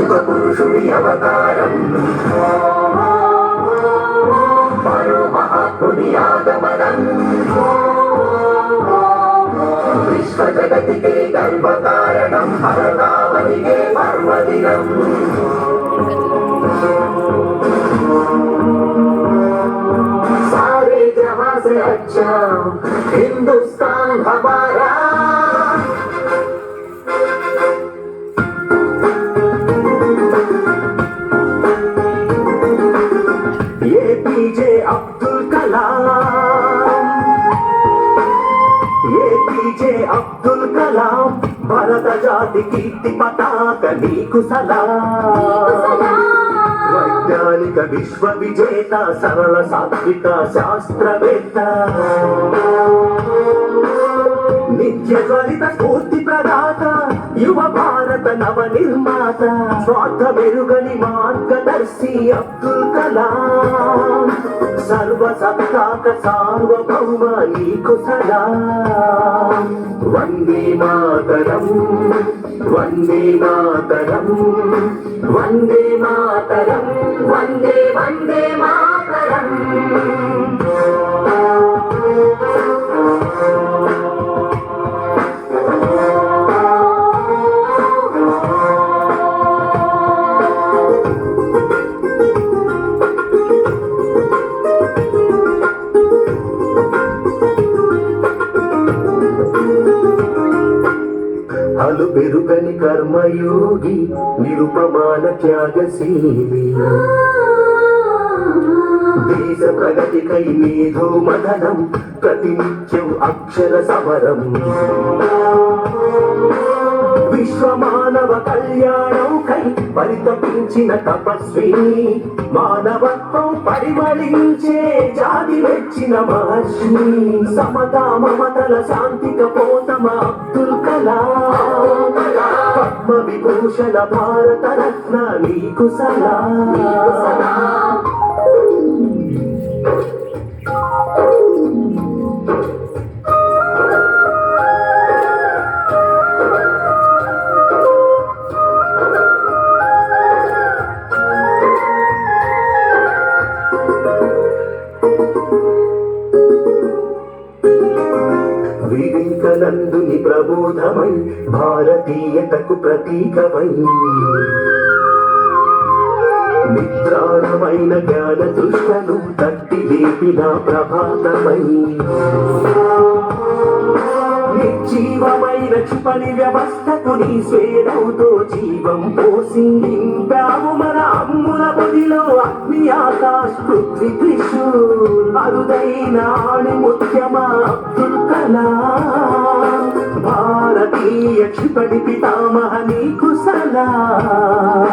యుగ పురుషుడి అవతారం మరో మహాత్ముని ఆగమనం విశ్వ జగతికే గర్వకారణం భరతావనికే పర్వదినం सारे जहां से अच्छा हिंदुस्तान हमारा ये पीजे अब्दुल कलाम ये पीजे अब्दुल कलाम भारत जाति कीर्ति पताक नीकु सलाम వైజ్ఞానిక విశ్వ విజేత సరళ సాత్విక శాస్త్రవేత్త నిత్య జ్వలిత స్ఫూర్తి ప్రదాత యువ భారత నవ నిర్మాత స్వార్థ మెరుగని మార్గదర్శి అబ్దుల్ కలాం సర్వ సత్తాక సార్వభౌమ నీకు సలాం వందే మాతరం వందే మాతరం వందే మాతరం వందే వందే మాతరం అలు పెరుగని కర్మయోగి నిరుపమాన త్యాగశీలి దేశ ప్రగతికై మేధో మదనం ప్రతినిత్యం అక్షర సమరం విశ్వమానవ కళ్యాణం కై పరితపించిన తపస్విని మానవత్వం పరిమళించే జాతి మెచ్చిన మహర్షి సమతా మమతల శాంతిక పోతమ అబ్దుల్ కలాం పద్మ విభూషణ భారత రత్న నీకు సలాం వివేకానందుని ప్రబోధమై భారతీయతకు ప్రతీకమై నిద్రాణమైన జ్ఞాన దృష్టను తట్టి లేపిన ప్రభాతమై నిర్జీవమైన క్షిపణి వ్యవస్థకు నీ స్వేదవుతో జీవం పోసి నింపావు మన అమ్ముల బొడిలో అగ్ని ఆకాశ పృథ్వీ త్రిశూల్ అరుదైన ఆణిముత్యమ అబ్దుల్ కలాం భారతీయ క్షిపణి పితామహ నీకు సలాం